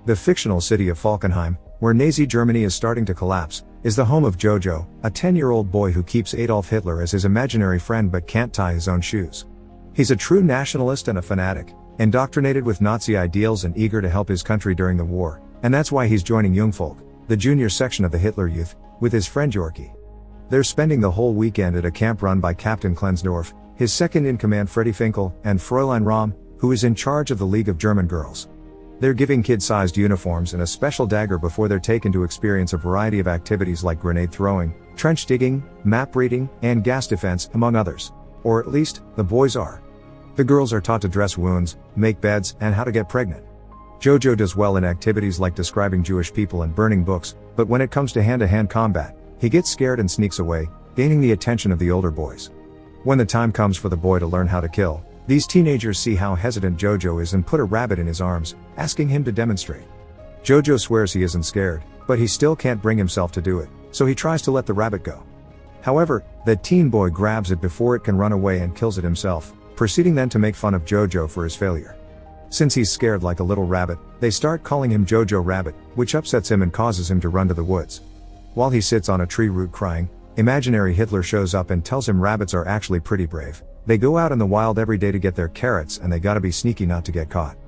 The fictional city of Falkenheim, where Nazi Germany is starting to collapse, is the home of Jojo, a 10-year-old boy who keeps Adolf Hitler as his imaginary friend but can't tie his own shoes. He's a true nationalist and a fanatic, indoctrinated with Nazi ideals and eager to help his country during the war, and that's why he's joining Jungvolk, the junior section of the Hitler Youth, with his friend Yorkie. They're spending the whole weekend at a camp run by Captain Klensdorf, his second-in-command Freddie Finkel, and Fräulein Rahm, who is in charge of the League of German Girls. They're giving kid-sized uniforms and a special dagger before they're taken to experience a variety of activities like grenade throwing, trench digging, map reading, and gas defense, among others. Or at least, the boys are. The girls are taught to dress wounds, make beds, and how to get pregnant. Jojo does well in activities like describing Jewish people and burning books, but when it comes to hand-to-hand combat, he gets scared and sneaks away, gaining the attention of the older boys. When the time comes for the boy to learn how to kill, these teenagers see how hesitant Jojo is and put a rabbit in his arms, asking him to demonstrate. Jojo swears he isn't scared, but he still can't bring himself to do it, so he tries to let the rabbit go. However, the teen boy grabs it before it can run away and kills it himself, proceeding then to make fun of Jojo for his failure. Since he's scared like a little rabbit, they start calling him Jojo Rabbit, which upsets him and causes him to run to the woods. While he sits on a tree root crying, imaginary Hitler shows up and tells him rabbits are actually pretty brave. They go out in the wild every day to get their carrots and they gotta be sneaky not to get caught.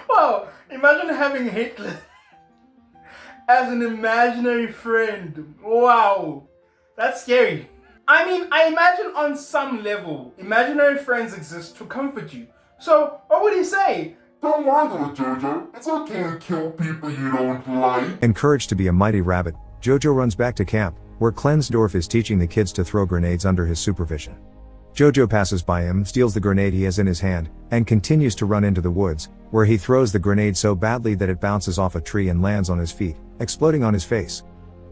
Wow, imagine having Hitler as an imaginary friend. Wow, that's scary. I mean, I imagine on some level, imaginary friends exist to comfort you. So, what would he say? Don't worry, little Jojo. It's okay to kill people you don't like. Encouraged to be a mighty rabbit, Jojo runs back to camp, where Klensdorf is teaching the kids to throw grenades under his supervision. Jojo passes by him, steals the grenade he has in his hand, and continues to run into the woods, where he throws the grenade so badly that it bounces off a tree and lands on his feet, exploding on his face.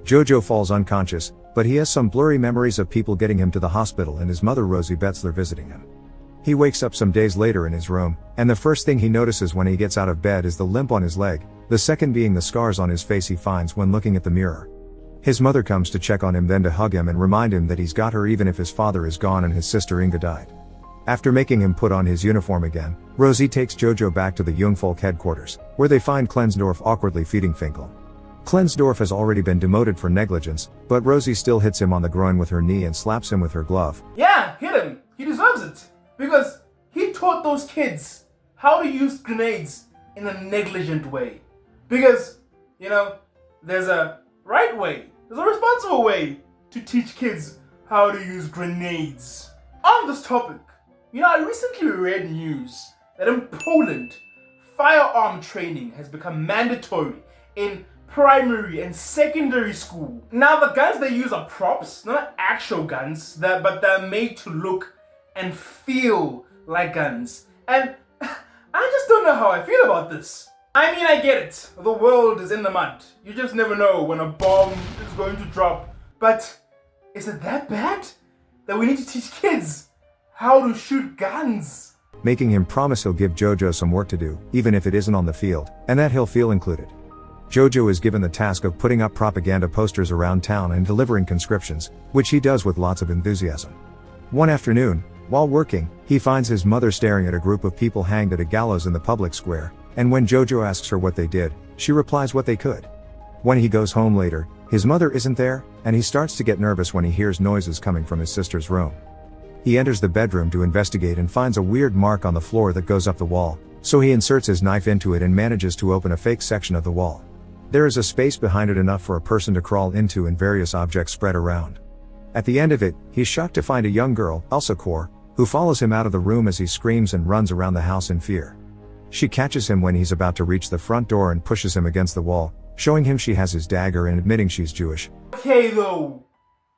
Jojo falls unconscious, but he has some blurry memories of people getting him to the hospital and his mother Rosie Betzler visiting him. He wakes up some days later in his room, and the first thing he notices when he gets out of bed is the limp on his leg, the second being the scars on his face he finds when looking at the mirror. His mother comes to check on him, then to hug him and remind him that he's got her even if his father is gone and his sister Inga died. After making him put on his uniform again, Rosie takes Jojo back to the Jungvolk headquarters, where they find Klensdorf awkwardly feeding Finkel. Klensdorf has already been demoted for negligence, but Rosie still hits him on the groin with her knee and slaps him with her glove. Yeah, hit him. He deserves it. Because he taught those kids how to use grenades in a negligent way. Because, there's a right way, there's a responsible way to teach kids how to use grenades. On this topic, I recently read news that in Poland, firearm training has become mandatory in primary and secondary school. Now the guns they use are props, not actual guns, but they're made to look and feel like guns. And I just don't know how I feel about this. I mean, I get it. The world is in the mud. You just never know when a bomb is going to drop. But is it that bad that we need to teach kids how to shoot guns? Making him promise he'll give Jojo some work to do, even if it isn't on the field, and that he'll feel included. Jojo is given the task of putting up propaganda posters around town and delivering conscriptions, which he does with lots of enthusiasm. One afternoon, while working, he finds his mother staring at a group of people hanged at a gallows in the public square, and when Jojo asks her what they did, she replies what they could. When he goes home later, his mother isn't there, and he starts to get nervous when he hears noises coming from his sister's room. He enters the bedroom to investigate and finds a weird mark on the floor that goes up the wall, so he inserts his knife into it and manages to open a fake section of the wall. There is a space behind it enough for a person to crawl into and various objects spread around. At the end of it, he's shocked to find a young girl, Elsa Kor, who follows him out of the room as he screams and runs around the house in fear. She catches him when he's about to reach the front door and pushes him against the wall, showing him she has his dagger and admitting she's Jewish. Okay though,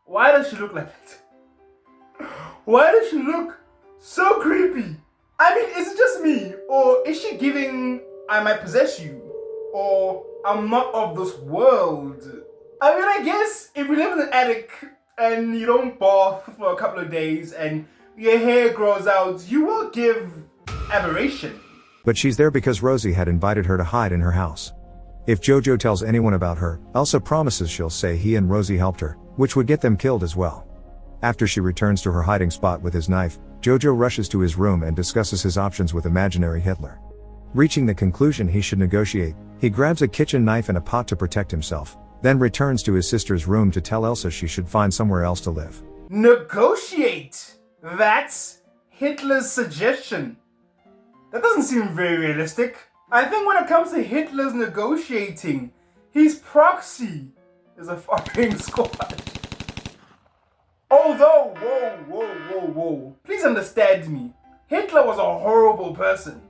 why does she look like that? Why does she look so creepy? I mean, is it just me? Or is she giving, I might possess you? Or I'm not of this world? I mean, I guess if you live in an attic and you don't bath for a couple of days and your hair grows out, you will give aberration. But she's there because Rosie had invited her to hide in her house. If Jojo tells anyone about her, Elsa promises she'll say he and Rosie helped her, which would get them killed as well. After she returns to her hiding spot with his knife, Jojo rushes to his room and discusses his options with imaginary Hitler. Reaching the conclusion he should negotiate, he grabs a kitchen knife and a pot to protect himself, then returns to his sister's room to tell Elsa she should find somewhere else to live. Negotiate! That's Hitler's suggestion. That doesn't seem very realistic. I think when it comes to Hitler's negotiating, his proxy is a firing squad. Although, whoa. Please understand me. Hitler was a horrible person.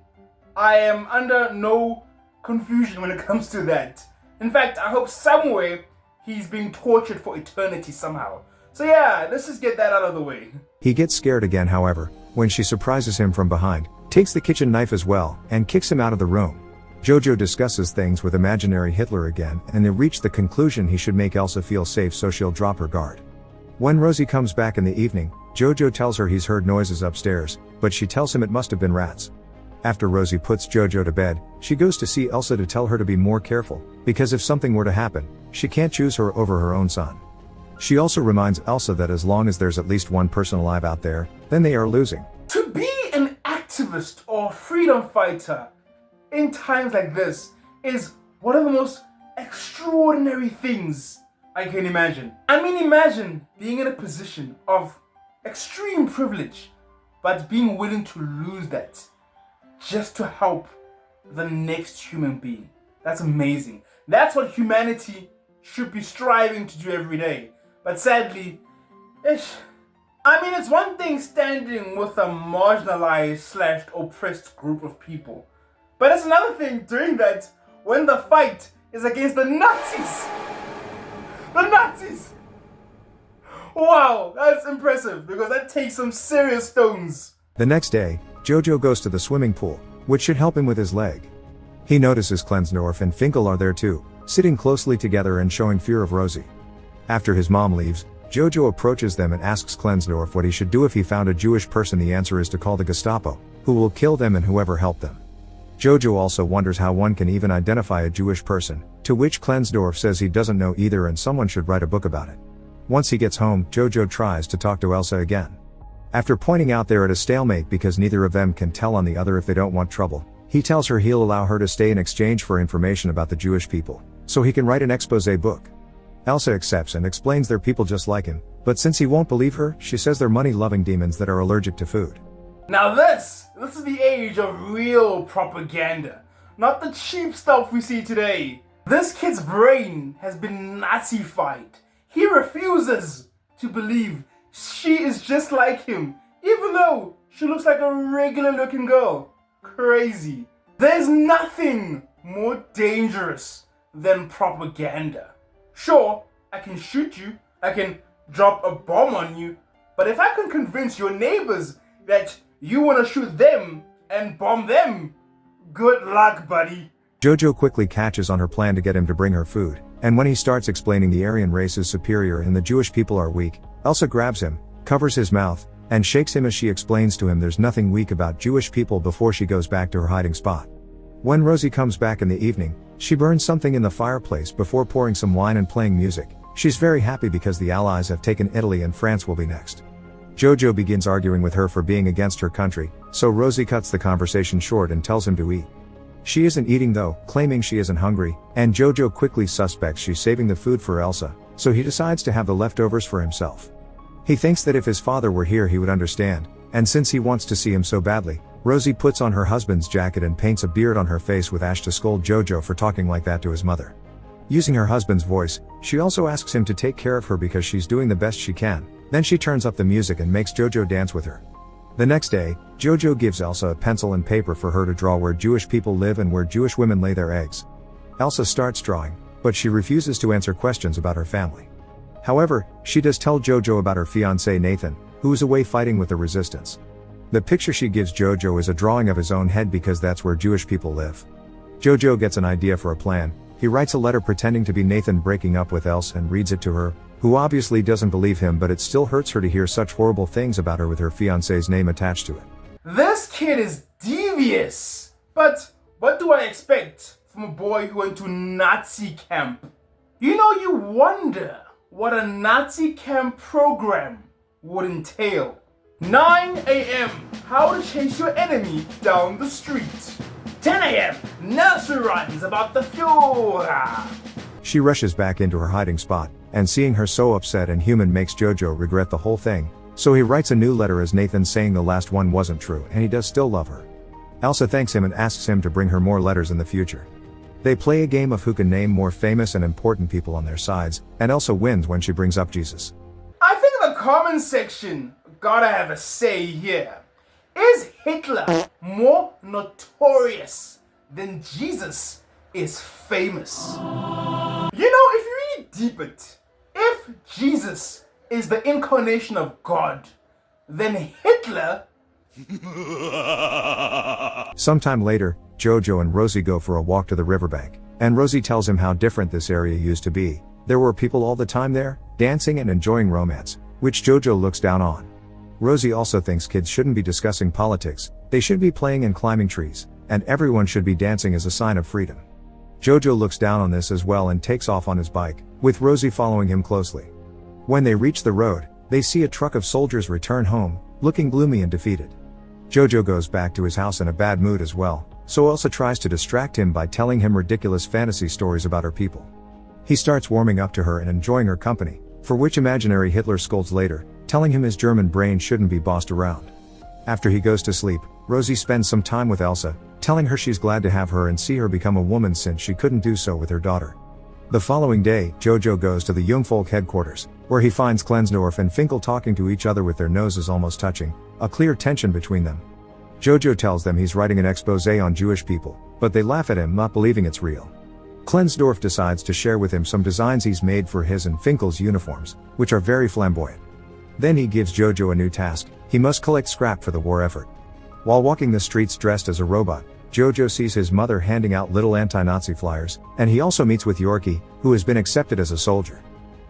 I am under no confusion when it comes to that. In fact, I hope somewhere he's being tortured for eternity somehow. So yeah, let's just get that out of the way. He gets scared again, however, when she surprises him from behind, takes the kitchen knife as well, and kicks him out of the room. Jojo discusses things with imaginary Hitler again, and they reach the conclusion he should make Elsa feel safe so she'll drop her guard. When Rosie comes back in the evening, Jojo tells her he's heard noises upstairs, but she tells him it must have been rats. After Rosie puts Jojo to bed, she goes to see Elsa to tell her to be more careful, because if something were to happen, she can't choose her over her own son. She also reminds Elsa that as long as there's at least one person alive out there, then they are losing. To be an activist or freedom fighter in times like this is one of the most extraordinary things I can imagine. I mean, imagine being in a position of extreme privilege, but being willing to lose that just to help the next human being. That's amazing. That's what humanity should be striving to do every day. But sadly, it's one thing standing with a marginalized / oppressed group of people. But it's another thing doing that when the fight is against the Nazis. The Nazis! Wow, that's impressive because that takes some serious stones. The next day, Jojo goes to the swimming pool, which should help him with his leg. He notices Klensdorf and Finkel are there too, sitting closely together and showing fear of Rosie. After his mom leaves, Jojo approaches them and asks Klensdorf what he should do if he found a Jewish person. The answer is to call the Gestapo, who will kill them and whoever helped them. Jojo also wonders how one can even identify a Jewish person, to which Klensdorf says he doesn't know either and someone should write a book about it. Once he gets home, Jojo tries to talk to Elsa again. After pointing out they're at a stalemate because neither of them can tell on the other if they don't want trouble, he tells her he'll allow her to stay in exchange for information about the Jewish people, so he can write an exposé book. Elsa accepts and explains they're people just like him, but since he won't believe her, she says they're money-loving demons that are allergic to food. Now this is the age of real propaganda, not the cheap stuff we see today. This kid's brain has been Nazified. He refuses to believe she is just like him, even though she looks like a regular looking girl. Crazy. There's nothing more dangerous than propaganda. Sure, I can shoot you, I can drop a bomb on you, but if I can convince your neighbors that you want to shoot them and bomb them, good luck, buddy. Jojo quickly catches on her plan to get him to bring her food, and when he starts explaining the Aryan race is superior and the Jewish people are weak, Elsa grabs him, covers his mouth, and shakes him as she explains to him there's nothing weak about Jewish people before she goes back to her hiding spot. When Rosie comes back in the evening, she burns something in the fireplace before pouring some wine and playing music. She's very happy because the Allies have taken Italy and France will be next. Jojo begins arguing with her for being against her country, so Rosie cuts the conversation short and tells him to eat. She isn't eating though, claiming she isn't hungry, and Jojo quickly suspects she's saving the food for Elsa, so he decides to have the leftovers for himself. He thinks that if his father were here he would understand, and since he wants to see him so badly, Rosie puts on her husband's jacket and paints a beard on her face with ash to scold Jojo for talking like that to his mother. Using her husband's voice, she also asks him to take care of her because she's doing the best she can. Then she turns up the music and makes Jojo dance with her. The next day, Jojo gives Elsa a pencil and paper for her to draw where Jewish people live and where Jewish women lay their eggs. Elsa starts drawing, but she refuses to answer questions about her family. However, she does tell Jojo about her fiancé Nathan, who is away fighting with the resistance. The picture she gives Jojo is a drawing of his own head because that's where Jewish people live. Jojo gets an idea for a plan. He writes a letter pretending to be Nathan breaking up with Elsa and reads it to her, who obviously doesn't believe him, but it still hurts her to hear such horrible things about her with her fiancé's name attached to it. This kid is devious. But what do I expect from a boy who went to Nazi camp? You wonder what a Nazi camp program would entail. 9 a.m. How to chase your enemy down the street. 10 a.m. Nursery rhymes about the Fiora. She rushes back into her hiding spot, and seeing her so upset and human makes Jojo regret the whole thing, so he writes a new letter as Nathan saying the last one wasn't true and he does still love her. Elsa thanks him and asks him to bring her more letters in the future. They play a game of who can name more famous and important people on their sides, and Elsa wins when she brings up Jesus. I think the comment section gotta have a say here. Is Hitler more notorious than Jesus is famous? You know, if you really deep it, if Jesus is the incarnation of God, then Hitler... Sometime later, Jojo and Rosie go for a walk to the riverbank, and Rosie tells him how different this area used to be. There were people all the time there, dancing and enjoying romance, which Jojo looks down on. Rosie also thinks kids shouldn't be discussing politics, they should be playing and climbing trees, and everyone should be dancing as a sign of freedom. Jojo looks down on this as well and takes off on his bike, with Rosie following him closely. When they reach the road, they see a truck of soldiers return home, looking gloomy and defeated. Jojo goes back to his house in a bad mood as well, so Elsa tries to distract him by telling him ridiculous fantasy stories about her people. He starts warming up to her and enjoying her company, for which imaginary Hitler scolds later, telling him his German brain shouldn't be bossed around. After he goes to sleep, Rosie spends some time with Elsa, telling her she's glad to have her and see her become a woman since she couldn't do so with her daughter. The following day, Jojo goes to the Jungvolk headquarters, where he finds Klensdorf and Finkel talking to each other with their noses almost touching, a clear tension between them. Jojo tells them he's writing an exposé on Jewish people, but they laugh at him, not believing it's real. Klensdorf decides to share with him some designs he's made for his and Finkel's uniforms, which are very flamboyant. Then he gives Jojo a new task: he must collect scrap for the war effort. While walking the streets dressed as a robot, Jojo sees his mother handing out little anti-Nazi flyers, and he also meets with Yorkie, who has been accepted as a soldier.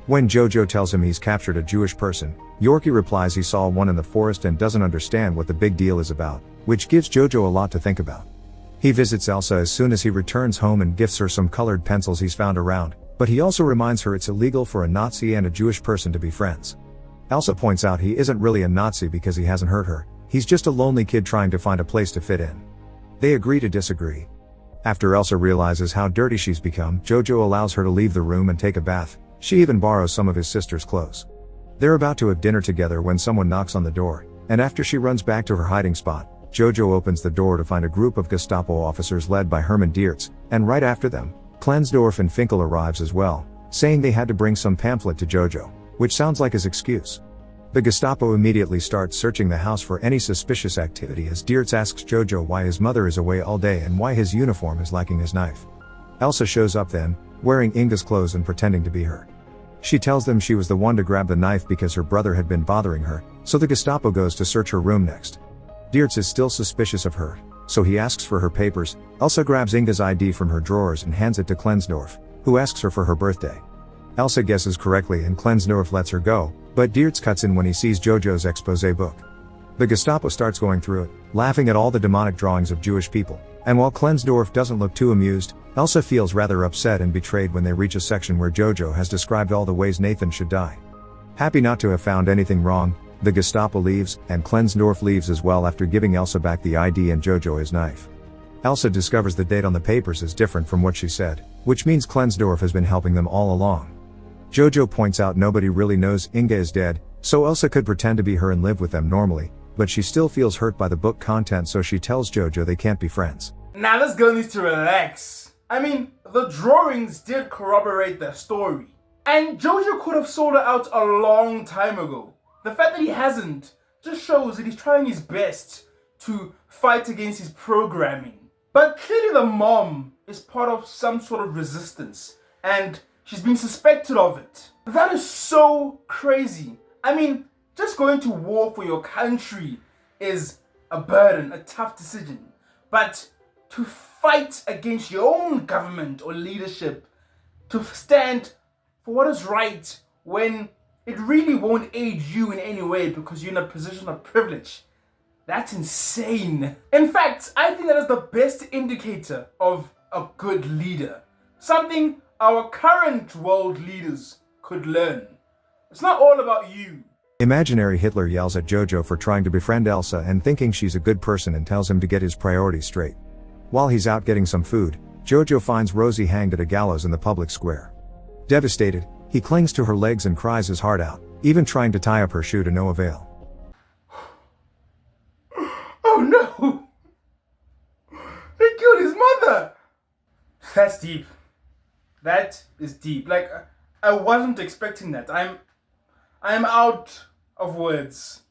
When Jojo tells him he's captured a Jewish person, Yorkie replies he saw one in the forest and doesn't understand what the big deal is about, which gives Jojo a lot to think about. He visits Elsa as soon as he returns home and gifts her some colored pencils he's found around, but he also reminds her it's illegal for a Nazi and a Jewish person to be friends. Elsa points out he isn't really a Nazi because he hasn't hurt her, he's just a lonely kid trying to find a place to fit in. They agree to disagree. After Elsa realizes how dirty she's become, Jojo allows her to leave the room and take a bath. She even borrows some of his sister's clothes. They're about to have dinner together when someone knocks on the door, and after she runs back to her hiding spot, Jojo opens the door to find a group of Gestapo officers led by Hermann Diertz, and right after them, Klensdorf and Finkel arrives as well, saying they had to bring some pamphlet to Jojo, which sounds like his excuse. The Gestapo immediately starts searching the house for any suspicious activity as Diertz asks Jojo why his mother is away all day and why his uniform is lacking his knife. Elsa shows up then, wearing Inga's clothes and pretending to be her. She tells them she was the one to grab the knife because her brother had been bothering her, so the Gestapo goes to search her room next. Diertz is still suspicious of her, so he asks for her papers. Elsa grabs Inga's ID from her drawers and hands it to Klensdorf, who asks her for her birthday. Elsa guesses correctly and Klensdorf lets her go, but Diertz cuts in when he sees Jojo's exposé book. The Gestapo starts going through it, laughing at all the demonic drawings of Jewish people, and while Klensdorf doesn't look too amused, Elsa feels rather upset and betrayed when they reach a section where Jojo has described all the ways Nathan should die. Happy not to have found anything wrong, the Gestapo leaves, and Klensdorf leaves as well after giving Elsa back the ID and Jojo his knife. Elsa discovers the date on the papers is different from what she said, which means Klensdorf has been helping them all along. Jojo points out nobody really knows Inga is dead, so Elsa could pretend to be her and live with them normally, but she still feels hurt by the book content, so she tells Jojo they can't be friends. Now this girl needs to relax. I mean, the drawings did corroborate their story, and Jojo could have sold her out a long time ago. The fact that he hasn't just shows that he's trying his best to fight against his programming. But clearly the mom is part of some sort of resistance, and she's been suspected of it. That is so crazy. I mean, just going to war for your country is a burden, a tough decision. But to fight against your own government or leadership, to stand for what is right when it really won't aid you in any way because you're in a position of privilege, that's insane. In fact, I think that is the best indicator of a good leader. Something our current world leaders could learn. It's not all about you. Imaginary Hitler yells at Jojo for trying to befriend Elsa and thinking she's a good person and tells him to get his priorities straight. While he's out getting some food, Jojo finds Rosie hanged at a gallows in the public square. Devastated, he clings to her legs and cries his heart out, even trying to tie up her shoe to no avail. Oh no! They killed his mother! That's deep. That is deep. Like, I wasn't expecting that. I'm out of words.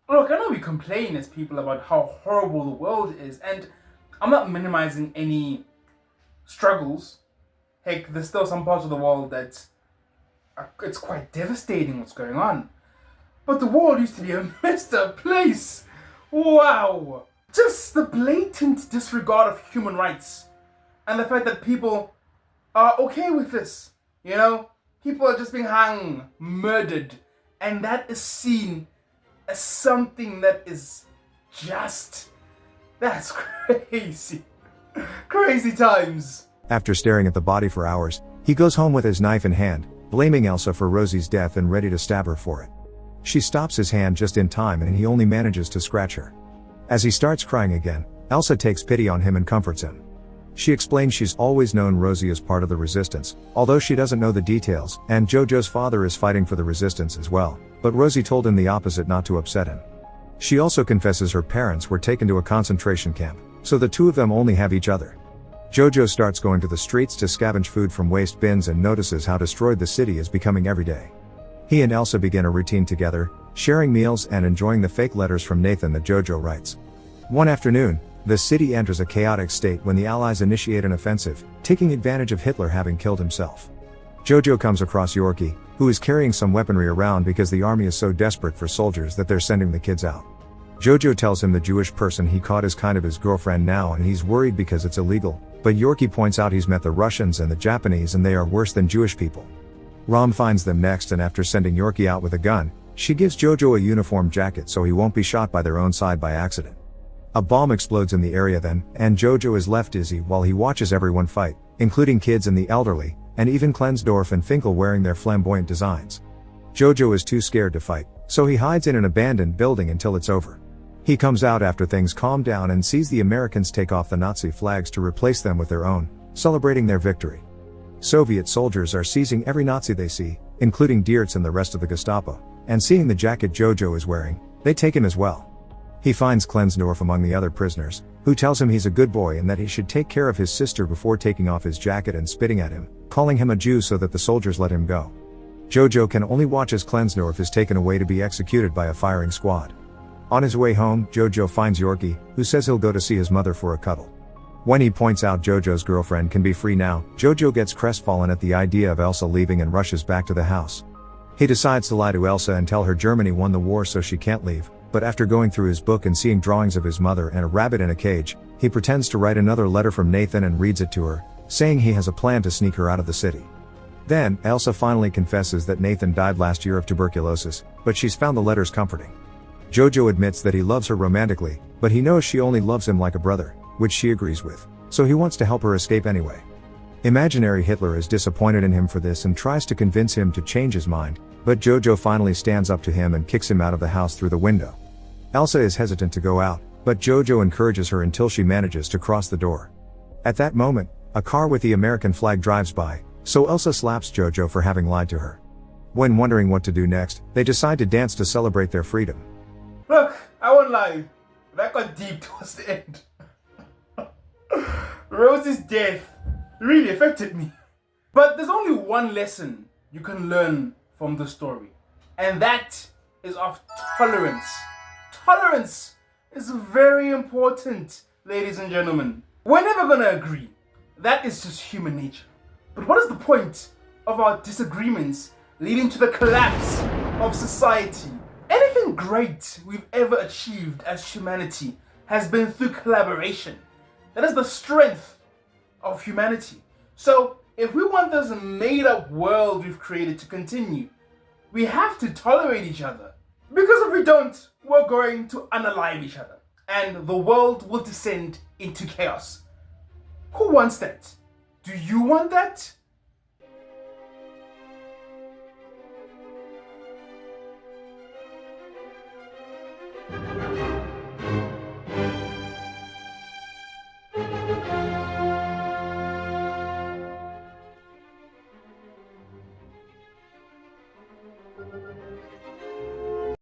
Look, I know we complain as people about how horrible the world is, and I'm not minimizing any struggles. Heck, there's still some parts of the world that it's quite devastating what's going on. But the world used to be a messed up place. Wow! Just the blatant disregard of human rights. And the fact that people are okay with this. You know? People are just being hung, murdered. And that is seen as something that is just... That's crazy. Crazy times. After staring at the body for hours, he goes home with his knife in hand, blaming Elsa for Rosie's death and ready to stab her for it. She stops his hand just in time and he only manages to scratch her. As he starts crying again, Elsa takes pity on him and comforts him. She explains she's always known Rosie as part of the resistance, although she doesn't know the details, and Jojo's father is fighting for the resistance as well, but Rosie told him the opposite not to upset him. She also confesses her parents were taken to a concentration camp, so the two of them only have each other. Jojo starts going to the streets to scavenge food from waste bins and notices how destroyed the city is becoming every day. He and Elsa begin a routine together, sharing meals and enjoying the fake letters from Nathan that Jojo writes. One afternoon, the city enters a chaotic state when the Allies initiate an offensive, taking advantage of Hitler having killed himself. Jojo comes across Yorkie, who is carrying some weaponry around because the army is so desperate for soldiers that they're sending the kids out. Jojo tells him the Jewish person he caught is kind of his girlfriend now and he's worried because it's illegal, but Yorkie points out he's met the Russians and the Japanese and they are worse than Jewish people. Rom finds them next and after sending Yorkie out with a gun, she gives Jojo a uniform jacket so he won't be shot by their own side by accident. A bomb explodes in the area then, and Jojo is left dizzy while he watches everyone fight, including kids and the elderly, and even Klensdorf and Finkel wearing their flamboyant designs. Jojo is too scared to fight, so he hides in an abandoned building until it's over. He comes out after things calm down and sees the Americans take off the Nazi flags to replace them with their own, celebrating their victory. Soviet soldiers are seizing every Nazi they see, including Diertz and the rest of the Gestapo, and seeing the jacket Jojo is wearing, they take him as well. He finds Klensdorf among the other prisoners, who tells him he's a good boy and that he should take care of his sister before taking off his jacket and spitting at him, calling him a Jew so that the soldiers let him go. Jojo can only watch as Klensdorf is taken away to be executed by a firing squad. On his way home, Jojo finds Yorkie, who says he'll go to see his mother for a cuddle. When he points out Jojo's girlfriend can be free now, Jojo gets crestfallen at the idea of Elsa leaving and rushes back to the house. He decides to lie to Elsa and tell her Germany won the war so she can't leave, but after going through his book and seeing drawings of his mother and a rabbit in a cage, he pretends to write another letter from Nathan and reads it to her, saying he has a plan to sneak her out of the city. Then, Elsa finally confesses that Nathan died last year of tuberculosis, but she's found the letters comforting. Jojo admits that he loves her romantically, but he knows she only loves him like a brother, which she agrees with, so he wants to help her escape anyway. Imaginary Hitler is disappointed in him for this and tries to convince him to change his mind, but Jojo finally stands up to him and kicks him out of the house through the window. Elsa is hesitant to go out, but Jojo encourages her until she manages to cross the door. At that moment, a car with the American flag drives by, so Elsa slaps Jojo for having lied to her. When wondering what to do next, they decide to dance to celebrate their freedom. Look, I won't lie. That got deep towards the end. Rosie's death really affected me. But there's only one lesson you can learn from the story, and that is of tolerance. Tolerance is very important, ladies and gentlemen. We're never gonna agree. That is just human nature. But what is the point of our disagreements leading to the collapse of society? Anything great we've ever achieved as humanity has been through collaboration. That is the strength of humanity. So, if we want this made-up world we've created to continue, we have to tolerate each other. Because if we don't, we're going to unalive each other, and the world will descend into chaos. Who wants that? Do you want that?